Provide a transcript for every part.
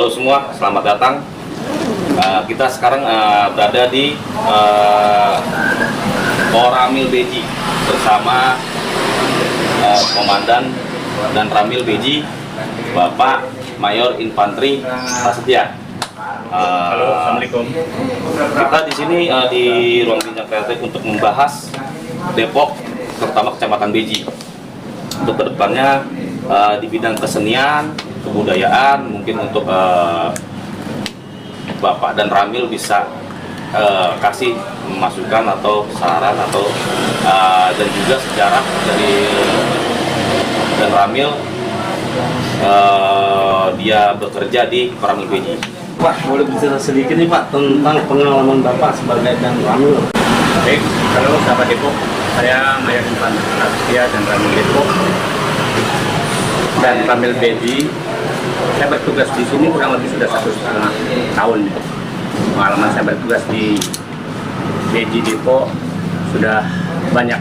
Halo semua, selamat datang. Kita sekarang berada di Koramil Beji bersama Komandan dan Ramil Beji, Bapak Mayor Infantri Prasetya. Halo, assalamualaikum. Kita di sini di ruang bincang kreatif untuk membahas Depok, terutama Kecamatan Beji. Untuk kedepannya di bidang kesenian, kebudayaan, mungkin untuk Bapak dan Ramil bisa kasih masukan atau saran atau dan juga sejarah dari dan Ramil dia bekerja di Koramil Beji. Pak, boleh bicara sedikit nih Pak tentang pengalaman Bapak sebagai dan Ramil? Baik, halo sahabat Depok, saya Mayor Infantri Prasetya dan Ramil Depok dan Ramil Beji. Saya bertugas di sini kurang lebih sudah 1,5 tahun. Pengalaman saya bertugas di Beji Depok sudah banyak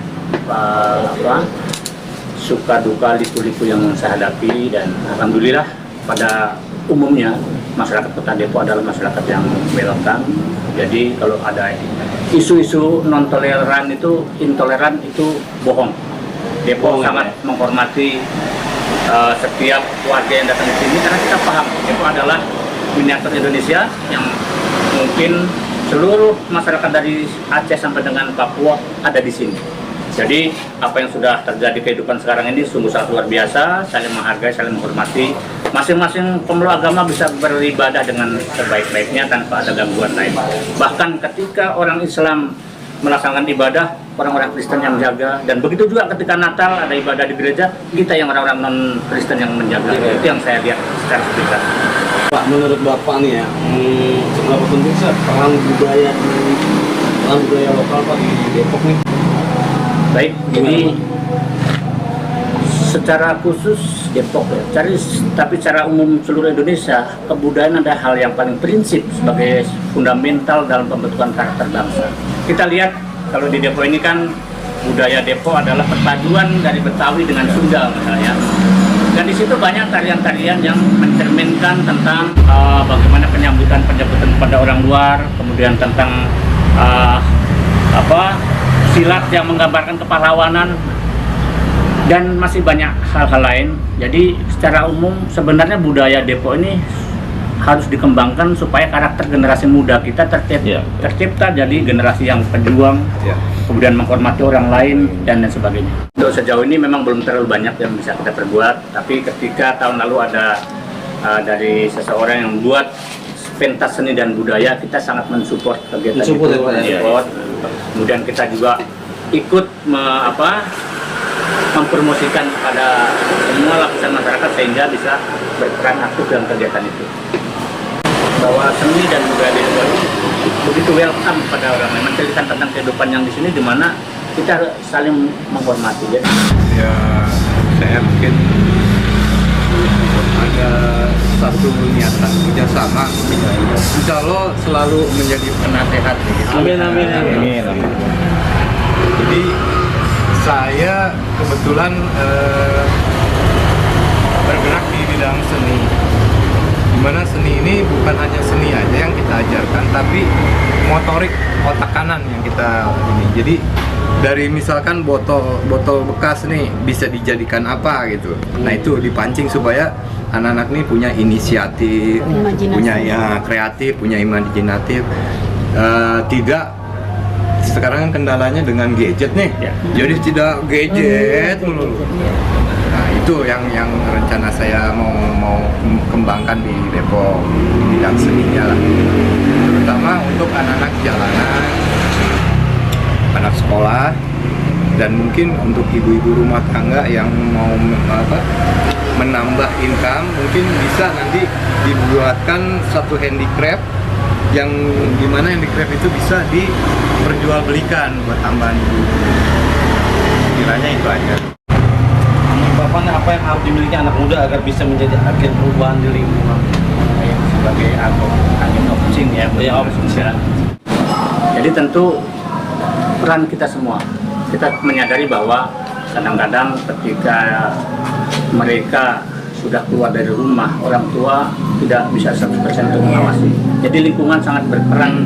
suka duka liku-liku yang saya hadapi, dan alhamdulillah pada umumnya masyarakat Kota Depok adalah masyarakat yang welcome. Jadi kalau ada isu-isu non toleran itu, intoleran itu bohong. Depok sangat menghormati setiap warga yang datang ke sini karena kita paham Depok adalah miniatur Indonesia yang mungkin seluruh masyarakat dari Aceh sampai dengan Papua ada di sini. Jadi apa yang sudah terjadi kehidupan sekarang ini sungguh sangat luar biasa, saling menghargai, saling menghormati. Masing-masing pemeluk agama bisa beribadah dengan sebaik-baiknya tanpa ada gangguan lain. Bahkan ketika orang Islam melaksanakan ibadah, orang-orang Kristen yang menjaga, dan begitu juga ketika Natal ada ibadah di gereja, kita yang orang-orang non-Kristen yang menjaga. Itu yang saya lihat secara spesial. Pak, menurut Bapak nih ya, seberapa penting sih peran budaya lokal Pak di Depok nih? Baik, ini secara khusus Depok ya, tapi secara umum seluruh Indonesia, kebudayaan adalah hal yang paling prinsip sebagai fundamental dalam pembentukan karakter bangsa. Kita lihat kalau di Depok ini kan budaya Depok adalah perpaduan dari Betawi dengan Sunda misalnya. Dan di situ banyak tarian-tarian yang mencerminkan tentang bagaimana penyambutan pada orang luar, kemudian tentang silat yang menggambarkan kepahlawanan, dan masih banyak hal-hal lain. Jadi secara umum sebenarnya budaya Depok ini harus dikembangkan supaya karakter generasi muda kita tercipta jadi generasi yang pejuang, kemudian menghormati orang lain dan lain sebagainya. Untuk sejauh ini memang belum terlalu banyak yang bisa kita perbuat, tapi ketika tahun lalu ada dari seseorang yang membuat pentas seni dan budaya, kita sangat mensupport kegiatan itu. Kemudian kita juga ikut mempromosikan kepada semua lapisan masyarakat sehingga bisa berperan aktif dalam kegiatan itu. Bahwa seni dan budaya di Depok ini begitu welcome pada orang lain, menceritakan tentang kehidupan yang di sini, di mana kita saling menghormati. Ya, saya mungkin ada satu niatan kerjasama. Insya Allah selalu menjadi penasehat. Amin, amin, amin. Jadi saya kebetulan bergerak di bidang seni, dimana seni ini bukan hanya seni aja yang kita ajarkan, tapi motorik otak kanan yang kita ini. Jadi dari misalkan botol bekas nih bisa dijadikan apa gitu. Nah itu dipancing supaya anak-anak nih punya inisiatif, punya kreatif, punya imajinatif. Tidak sekarang kan kendalanya dengan gadget nih, jadi tidak gadget melulu. Nah itu yang rencana saya mau kembangkan di Depok, di bidang seninya lah, terutama untuk anak-anak jalanan, anak sekolah, dan mungkin untuk ibu-ibu rumah tangga yang mau menambah income, mungkin bisa nanti dibuatkan satu handicraft yang dimana handicraft itu bisa diperjualbelikan buat tambahan ibu. Kiranya itu aja. Bapak, apa yang harus dimiliki anak muda agar bisa menjadi agen perubahan di lingkungan sebagai agen opsin ya, Jadi tentu peran kita semua, kita menyadari bahwa kadang-kadang ketika mereka sudah keluar dari rumah, orang tua tidak bisa 100% untuk mengawasi. Jadi lingkungan sangat berperan.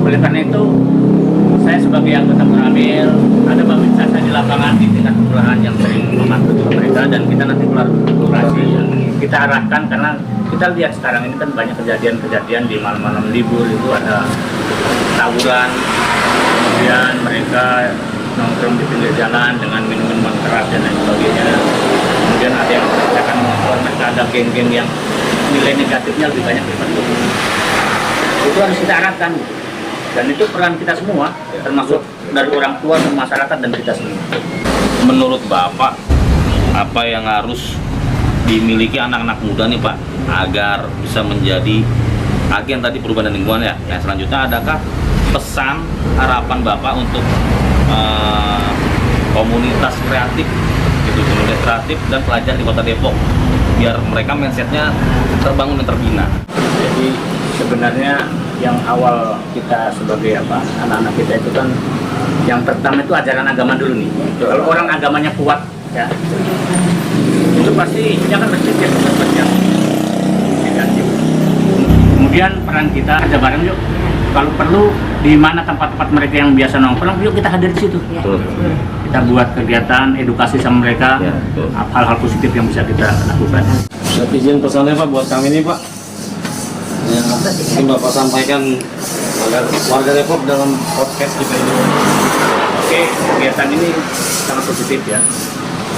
Oleh karena itu, saya sebagai anggota Koramil, ada Babinsa saya di lapangan di tingkat kelurahan yang sering memantau juga mereka, dan kita nanti kolaborasi. Kita arahkan karena kita lihat sekarang ini kan banyak kejadian-kejadian di malam-malam libur itu ada tawuran, kemudian mereka nongkrong di pinggir jalan dengan minum-minuman keras dan lain sebagainya. Kemudian ada yang mengatakan mereka ada geng-geng yang nilai negatifnya lebih banyak daripada itu. Itu harus kita arahkan. Dan itu peran kita semua, termasuk dari orang tua dan masyarakat dan kita semua. Menurut Bapak, apa yang harus dimiliki anak-anak muda nih Pak agar bisa menjadi agen tadi perubahan lingkungan ya? Yang selanjutnya adakah pesan harapan Bapak untuk komunitas kreatif, gitu, komunitas kreatif dan pelajar di Kota Depok biar mereka mindsetnya terbangun dan terbina? Jadi sebenarnya yang awal kita sebagai anak-anak kita itu kan yang pertama itu ajaran agama dulu nih. Kalau orang agamanya kuat ya, itu pasti jangan berpikir seperti yang negatif. Kemudian peran kita kerja bareng yuk. Kalau perlu di mana tempat-tempat mereka yang biasa nongkrong, yuk kita hadir di situ. Kita buat kegiatan edukasi sama mereka, hal-hal positif yang bisa kita lakukan. Saya izin pesannya Pak buat kami nih Pak, yang mungkin Bapak sampaikan agar warga Depok dalam podcast kita ini. Oke, kegiatan ini sangat positif ya.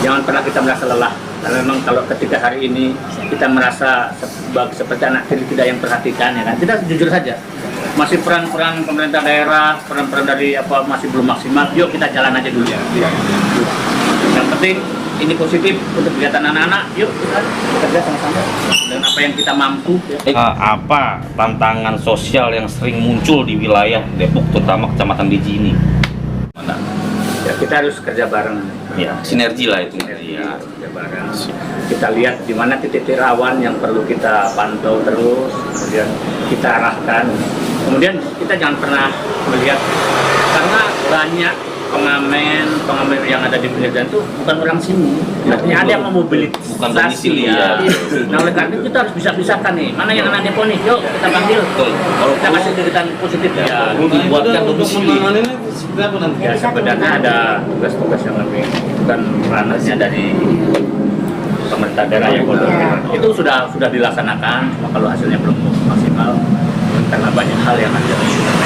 Jangan pernah kita merasa lelah. Karena memang kalau ketika hari ini kita merasa seperti anak kecil tidak yang perhatikan ya kan, kita jujur saja. Masih peran-peran pemerintah daerah, peran-peran dari masih belum maksimal. Yuk kita jalan aja dulu ya. Yang penting ini positif untuk kegiatan anak-anak. Yuk kita bekerja sama-sama dengan apa yang kita mampu. Ya. Apa tantangan sosial yang sering muncul di wilayah Depok, terutama Kecamatan Beji ini? Mana? Ya, kita harus kerja bareng. Ya, sinergi lah itu. Ya, kerja bareng. Kita lihat di mana titik rawan yang perlu kita pantau terus, kemudian kita arahkan. Kemudian kita jangan pernah melihat karena banyak pengamen yang ada di pinggir jalan itu bukan orang sini. Artinya ada yang memobilisasi. Bukan domisili ya. Nah oleh karena itu kita harus bisa-bisakan nih. Mana yang anak Depok nih? Yuk kita panggil. Kalau kita kasih kegiatan positif ya. Dibuatkan domisili. Ya sebenarnya ada tugas-tugas yang lebih bukan ranahnya dari pemerintah daerah yang itu sudah dilaksanakan. Cuma kalau hasilnya belum maksimal karena banyak hal yang ada.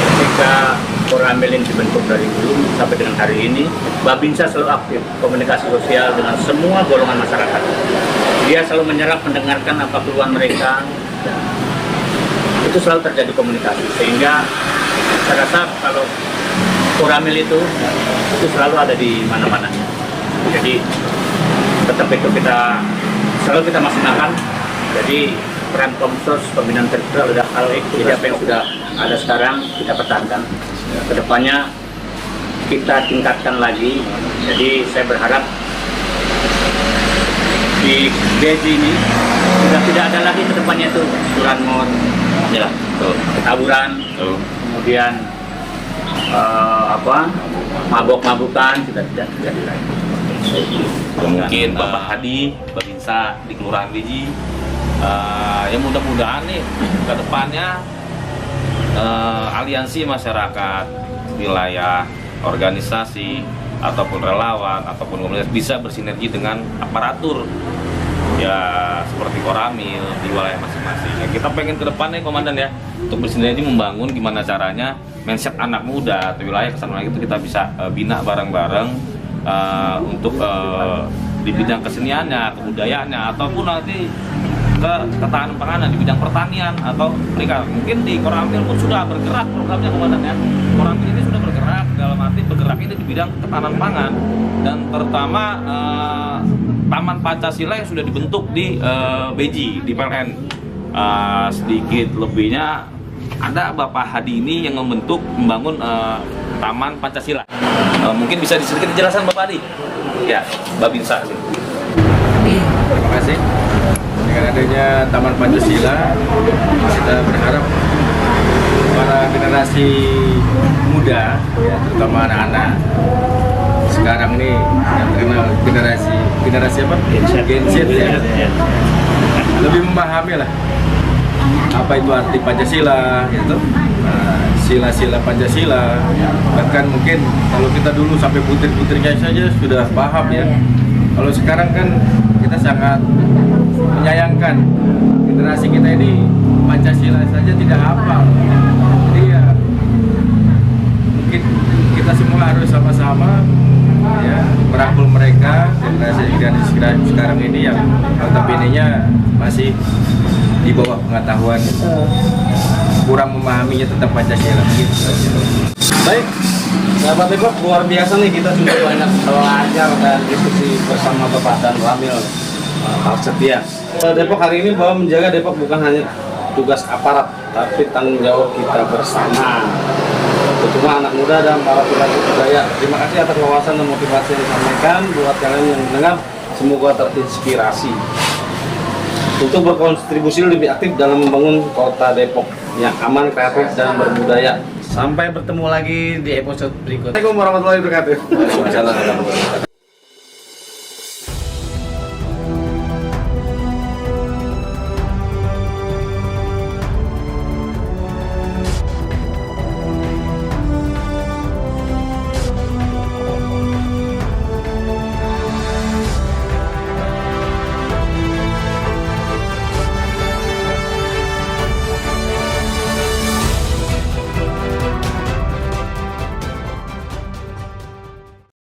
Ketika Koramil yang dibentuk dari dulu sampai dengan hari ini, Babinsa selalu aktif komunikasi sosial dengan semua golongan masyarakat. Dia selalu menyerap, mendengarkan apa keluhan mereka. Itu selalu terjadi komunikasi, sehingga saya rasa kalau Koramil itu selalu ada di mana-mana. Jadi tetap itu kita selalu kita maksimalkan. Jadi peran Komsos pembinaan teritorial udah hal itu apa yang sudah ada sekarang kita pertahankan. Kedepannya kita tingkatkan lagi. Jadi saya berharap di Beji ini sudah tidak ada lagi kedepannya itu curanmor, Ya, tawuran, kemudian mabok-mabukan sudah tidak terjadi lagi. Mungkin Bapak Hadi, Babinsa di Kelurahan Beji, ya mudah-mudahan nih ke depannya aliansi masyarakat, wilayah, organisasi, ataupun relawan, ataupun komunitas bisa bersinergi dengan aparatur ya seperti Koramil di wilayah masing-masing. Ya, kita pengen ke depannya Komandan ya untuk bersinergi membangun gimana caranya mindset anak muda atau wilayah kesana itu kita bisa bina bareng-bareng untuk di bidang keseniannya, kebudayaannya, ataupun nanti ketahanan panganan di bidang pertanian atau perikanan. Mungkin di Koramil pun sudah bergerak programnya Komandan ya. Koramil ini sudah bergerak dalam arti bergerak ini di bidang ketahanan pangan dan terutama Taman Pancasila yang sudah dibentuk di Beji di PLN. Sedikit lebihnya ada Bapak Hadi ini yang membangun Taman Pancasila. Mungkin bisa sedikit dijelaskan Bapak Hadi? Ya, Babinsa. Terima kasih. Dengan adanya Taman Pancasila, kita berharap para generasi muda, ya, terutama anak-anak, sekarang ini yang terkenal generasi apa? Gen Z ya. Lebih memahami lah apa itu arti Pancasila, gitu. Sila-sila Pancasila. Bahkan mungkin kalau kita dulu sampai putri-putrinya saja sudah paham ya. Kalau sekarang kan kita sangat menyayangkan generasi kita ini Pancasila saja tidak hafal. Jadi ya mungkin kita semua harus sama-sama ya merangkul mereka generasi sekarang ini yang notabene-nya masih di bawah pengetahuan, kurang memahaminya tentang Pancasila gitu saja. Baik, sahabat Depok, luar biasa nih, kita sudah banyak belajar dan diskusi bersama Bapak dan Ramil Setia. Depok hari ini bahwa menjaga Depok bukan hanya tugas aparat, tapi tanggung jawab kita bersama, terutama anak muda dan para pelaku budaya. Terima kasih atas wawasan dan motivasi yang disampaikan. Buat kalian yang mendengar, semoga terinspirasi untuk berkontribusi lebih aktif dalam membangun kota Depok yang aman, kreatif, dan berbudaya. Sampai bertemu lagi di episode berikutnya. Assalamualaikum warahmatullahi wabarakatuh. Waalaikumsalam.